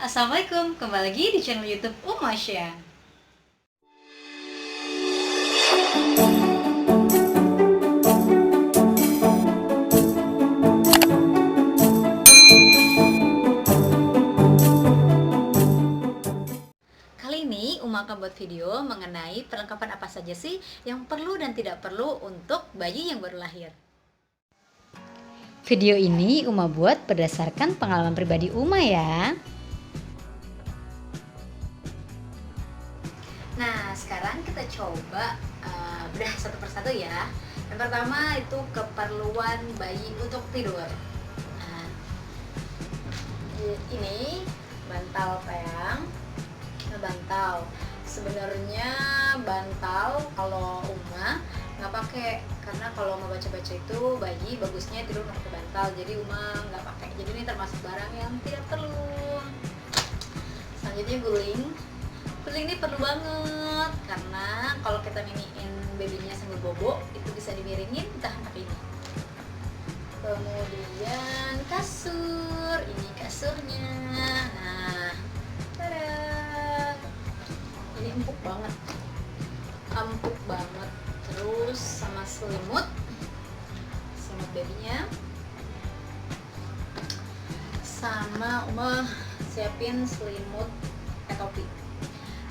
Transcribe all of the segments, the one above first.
Assalamualaikum, kembali lagi di channel YouTube Umasya. Kali ini Uma akan buat video mengenai perlengkapan apa saja sih yang perlu dan tidak perlu untuk bayi yang baru lahir. Video ini Uma buat berdasarkan pengalaman pribadi Uma ya. Nah, sekarang kita coba bedah satu persatu ya. Yang pertama itu keperluan bayi untuk tidur. Nah, ini bantal sayang, bantal. Sebenarnya bantal kalau Uma nggak pakai karena kalau mau baca-baca itu bayi bagusnya tidur pakai bantal. Jadi Uma nggak pakai. Jadi ini termasuk barang yang tidak perlu. Selanjutnya guling. Guling ini perlu banget karena kalau kita mimiin babynya sambil bobo itu bisa dimiringin tahan pakai ini. Kemudian kasur, ini kasurnya. Nah, tada, ini empuk banget, Terus sama selimut babynya. Sama Uma siapin selimut pakai topi.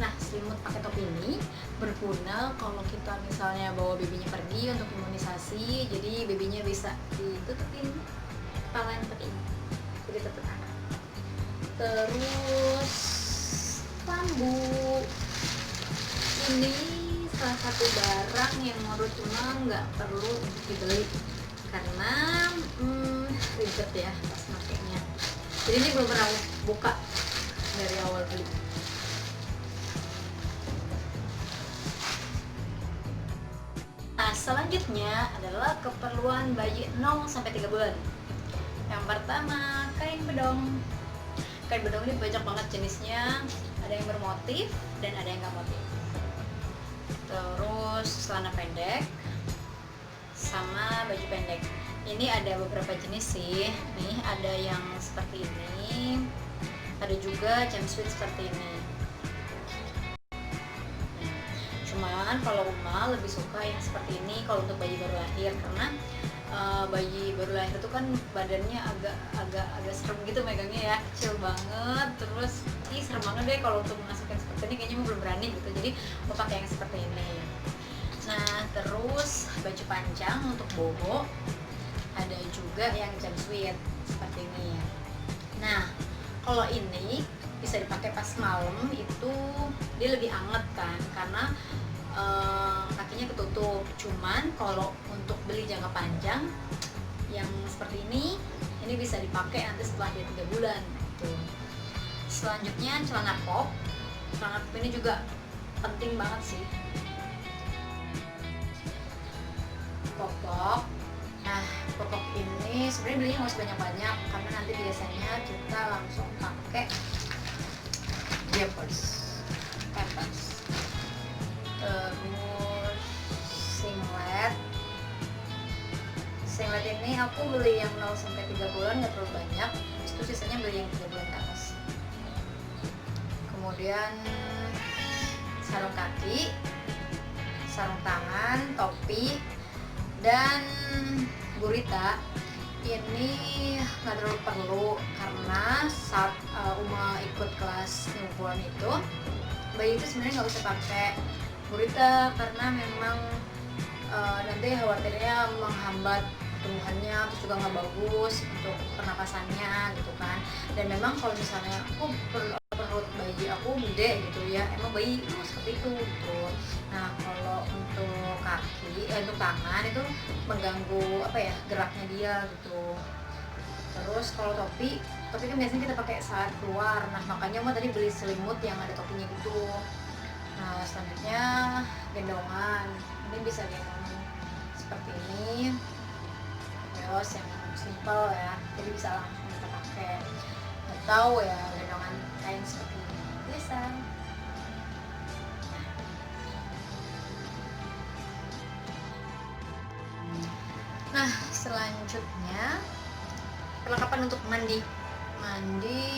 Nah, selimut pakai topi ini berguna kalau kita misalnya bawa babynya pergi untuk imunisasi, jadi babynya bisa ditutupin kepalanya pakai ini, jadi tetap aman. Terus lambu, ini salah satu barang yang menurut Uma nggak perlu dibeli karena ribet ya pas makainya. Jadi ini belum pernah buka dari awal beli. Nah, selanjutnya adalah keperluan bayi 0-3 bulan. Yang pertama, kain bedong. Kain bedong ini banyak banget jenisnya, ada yang bermotif dan ada yang nggak motif. Terus celana pendek sama baju pendek. Ini ada beberapa jenis sih. Nih ada yang seperti ini, ada juga jumpsuit seperti ini. Cuman kalau Uma lebih suka yang seperti ini kalau untuk bayi baru lahir karena bayi baru lahir itu kan badannya agak serem gitu megangnya ya, kecil banget. Terus serem banget deh kalau untuk masukin seperti ini, kayaknya belum berani gitu. Jadi mau pakai yang seperti ini. Nah, terus baju panjang untuk bobo, ada juga yang jumpsuit seperti ini. Nah, kalau ini bisa dipakai pas malam, itu dia lebih anget kan karena kakinya ketutup. Cuman kalau untuk beli jangka panjang yang seperti ini bisa dipakai nanti setelah dia 3 bulan gitu. Selanjutnya celana pop ini juga penting banget sih, popok. Nah, popok ini sebenarnya belinya nggak usah banyak-banyak karena nanti biasanya kita langsung pakai pampers. Terus singlet ini aku beli yang 0-3 bulan, nggak terlalu banyak, itu sisanya beli yang 3 bulan ke atas. Kemudian sarung kaki, sarung tangan, topi, dan gurita. Ini nggak terlalu perlu karena saat Uma ikut kelas newborn itu bayi itu sebenarnya nggak usah pakai gurita karena memang nanti khawatirnya menghambat tumbuhannya, terus juga nggak bagus untuk pernapasannya gitu kan. Dan memang kalau misalnya perut bayi aku gede gitu ya, emang bayi itu seperti itu gitu. Nah, kalau untuk untuk tangan itu mengganggu geraknya dia gitu. Terus kalau topi kan biasanya kita pakai saat keluar. Nah, makanya Uma tadi beli selimut yang ada topinya gitu. Nah, selanjutnya gendongan. Ini bisa gendong seperti ini, terus yang simple ya, jadi bisa langsung kita pakai. Atau ya gendongan kain seperti ini bisa. Nah, selanjutnya perlengkapan untuk mandi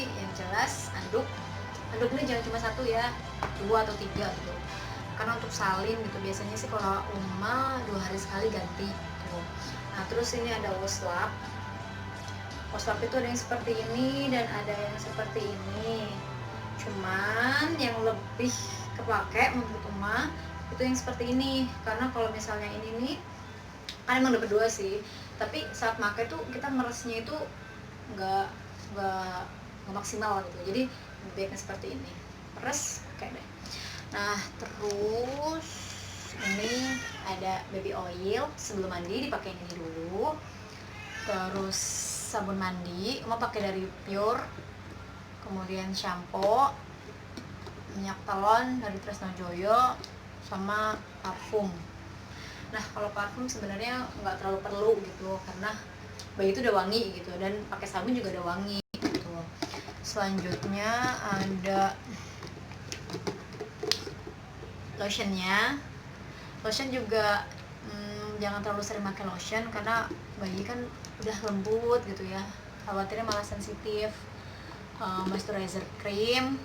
yang jelas handuk ini jangan cuma satu ya, 2 atau 3 gitu, karena untuk salin gitu biasanya sih kalau Uma 2 hari sekali ganti gitu. Nah terus ini ada waslap itu ada yang seperti ini dan ada yang seperti ini, cuman yang lebih kepake menurut Uma itu yang seperti ini, karena kalau misalnya ini nih kan emang dapat 2 sih, tapi saat pakai tuh kita meresnya itu nggak maksimal gitu, jadi baiknya seperti ini, peres pakai deh. Nah terus ini ada baby oil, sebelum mandi dipakai ini dulu. Terus sabun mandi mau pakai dari Pure, kemudian shampoo, minyak telon dari Tresno Joyo, sama parfum. Nah kalau parfum sebenarnya nggak terlalu perlu gitu, karena bayi itu udah wangi gitu, dan pakai sabun juga udah wangi gitu. Selanjutnya ada lotionnya. Lotion juga jangan terlalu sering pakai lotion, karena bayi kan udah lembut gitu ya, khawatirnya malah sensitif. Moisturizer cream,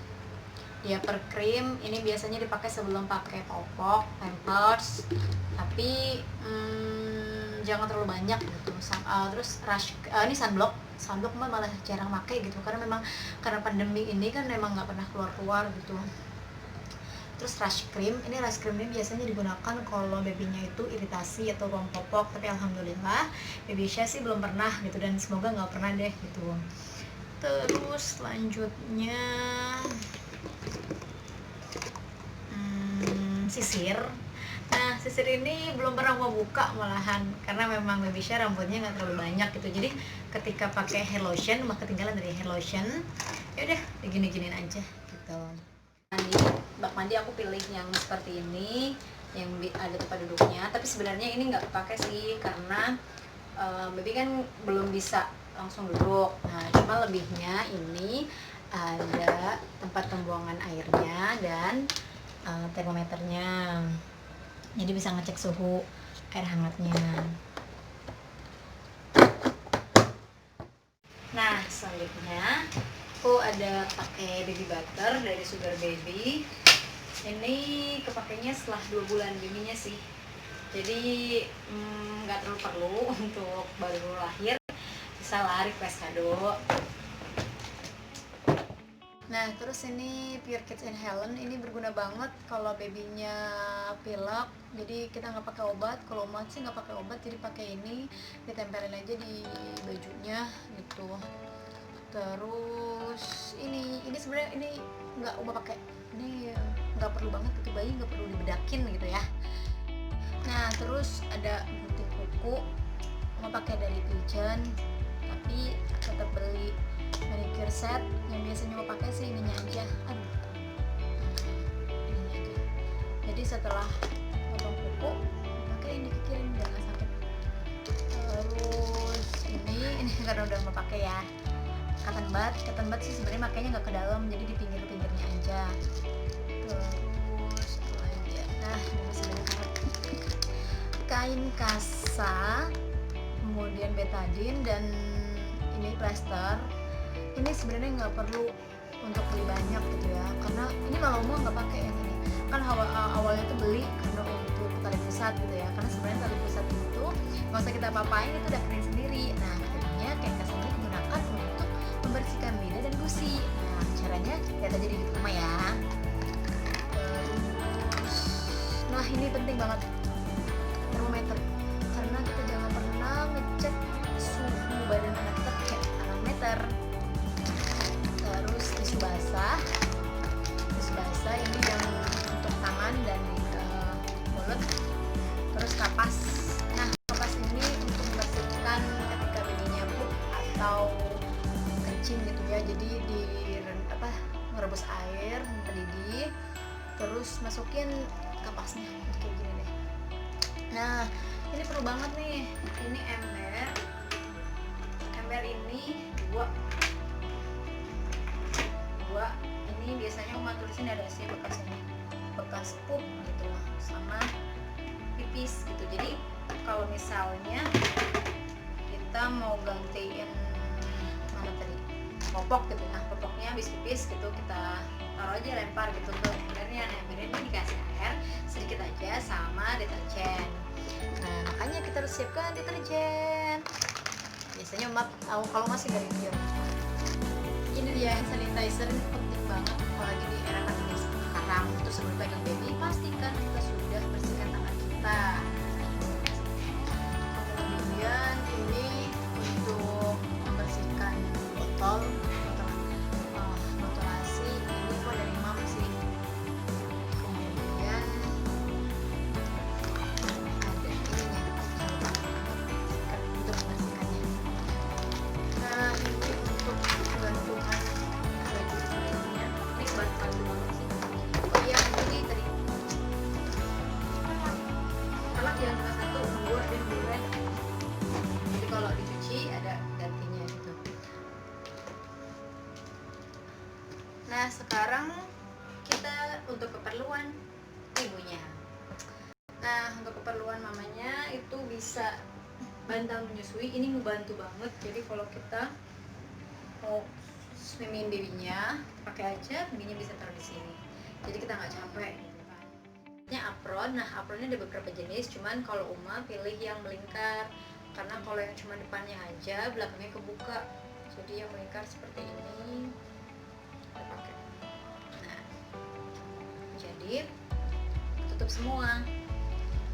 diaper cream ini biasanya dipakai sebelum pakai popok, pampers, tapi jangan terlalu banyak gitu. Terus ini sunblock malah jarang pakai gitu, karena memang karena pandemi ini kan memang nggak pernah keluar gitu. Terus rush cream ini biasanya digunakan kalau babynya itu iritasi atau ruang popok, tapi alhamdulillah baby Sha sih belum pernah gitu, dan semoga nggak pernah deh gitu. Terus selanjutnya sisir. Nah sisir ini belum pernah mau buka malahan, karena memang baby Sha rambutnya nggak terlalu banyak gitu, jadi ketika pakai hair lotion maka ketinggalan dari hair lotion, ya udah digini-giniin aja gitu. Bak mandi aku pilih yang seperti ini, yang ada tempat duduknya, tapi sebenarnya ini nggak kepake sih, karena baby kan belum bisa langsung duduk. Nah cuma lebihnya ini ada tempat pembuangan airnya dan termometernya, jadi bisa ngecek suhu air hangatnya. Nah selanjutnya aku ada pakai baby butter dari Sugar Baby. Ini kepakainya setelah 2 bulan babynya sih, jadi nggak terlalu perlu untuk baru lahir, bisa lah request kado. Nah terus ini Pure Kids and Helen ini berguna banget kalau babynya pilek, jadi kita nggak pakai obat. Kalau Umat sih nggak pakai obat, jadi pakai ini, ditempelin aja di bajunya gitu. Terus ini sebenarnya ini nggak Uma pakai, ini nggak perlu banget gitu, bayi nggak perlu dibedakin gitu ya. Nah terus ada gunting kuku, Uma pakai dari Pigeon, tapi tetap beli manicure set. Yang biasanya Uma pakai sih ininya aja, ininya aja. Jadi setelah potong kuku pakai ini, dikikirin biar nggak sakit. Terus ini karena udah Uma pakai ya, cotton bud sih sebenarnya makanya nggak ke dalam, jadi di pinggirnya aja. Terus apa lagi ya, nah ini masih banyak banget. Kain kasa, kemudian betadine, dan ini plaster. Ini sebenarnya nggak perlu untuk beli banyak gitu ya, karena ini malah Uma nggak pakai yang ini, kan awalnya tuh beli karena untuk tali pusat gitu ya, karena sebenarnya tali pusat itu nggak usah kita apa-apain, itu udah kering sendiri. Nah akhirnya kain kasa ini digunakan untuk membersihkan lidah dan gusi. Nah caranya lihat aja di rumah ya. Terus nah ini penting banget, termometer, karena kita jangan pernah ngecek suhu badan anak kita pakai termometer. Terus tisu basah ini yang untuk tangan dan mulut. Terus kapas. Nah kapas ini untuk membersihkan ketika babynya pup atau kencing gitu ya, jadi ngerebus air mendidih, terus masukin kapasnya kayak gini deh. Nah ini perlu banget nih, ini ember ini dua, ini biasanya Uma tulisin ada sih bekas pup gitu sama pipis gitu. Jadi kalau misalnya kita mau gantiin mana tadi popok gitu. Nah popoknya habis pipis gitu kita taruh aja, lempar gitu ke embernya. Nah embernya dikasih air sedikit aja sama deterjen. Nah makanya kita harus siapkan deterjen. Biasanya kalau masih dari dia. Ini dia hand sanitizer, ini penting banget apalagi di era pandemi sekarang. Itu sebelum pegang baby pastikan kita sudah bersihkan tangan kita. Kemudian ini untuk membersihkan botol ASI, ini kok dari mam sih. Kemudian ada ininya untuk membersihkannya. Nah ini untuk gantungan baju-bajunya, ini bantu banget sih. Oh iya ini tadi alat yang cuma satu, dua dan dua. Jadi kalau dicuci ada gantinya gitu. Nah sekarang kita untuk keperluan ibunya. Nah untuk keperluan mamanya itu bisa bantal menyusui, ini ngebantu banget. Jadi kalau kita mau swimming babynya pakai aja, babynya bisa taruh di sini. Jadi kita nggak capek. Apron, nah apronnya ada beberapa jenis, cuman kalau Uma pilih yang melingkar karena kalau yang cuma depannya aja belakangnya kebuka, jadi yang melingkar seperti ini kita pakai. Nah jadi tutup semua.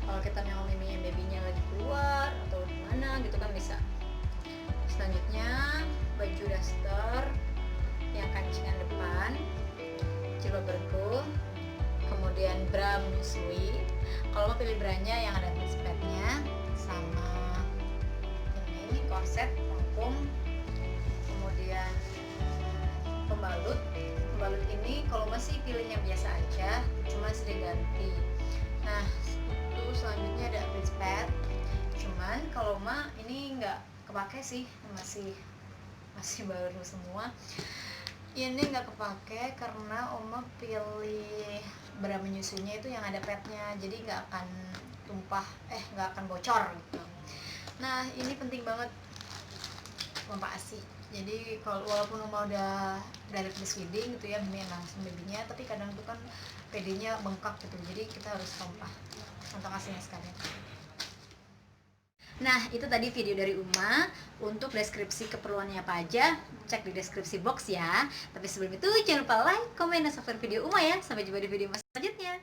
Kalau kita mau miminya babynya lagi keluar atau gimana gitu kan bisa. Selanjutnya baju daster yang kancingan depan, jilbab bergu, kemudian bra menyusui. Kalau mau pilih branya yang ada padnya, sama ini korset pengepung, kemudian pembalut ini kalau masih pilih yang biasa aja, cuma sering ganti. Nah itu selanjutnya ada bridge pad, cuman kalau Ma ini nggak kepake sih, masih baru semua. Ini nggak kepake karena Oma pilih bra menyusuinya itu yang ada padnya, jadi nggak akan tumpah, nggak akan bocor gitu. Nah ini penting banget pompa ASI. Jadi kalau walaupun Oma udah direct breastfeeding gitu ya, langsung babynya, tapi kadang tuh kan PD-nya bengkak gitu, jadi kita harus pompa untuk ASI-nya sekalian. Nah itu tadi video dari Uma. Untuk deskripsi keperluannya apa aja cek di deskripsi box ya. Tapi sebelum itu jangan lupa like, komen, dan subscribe video Uma ya. Sampai jumpa di video selanjutnya.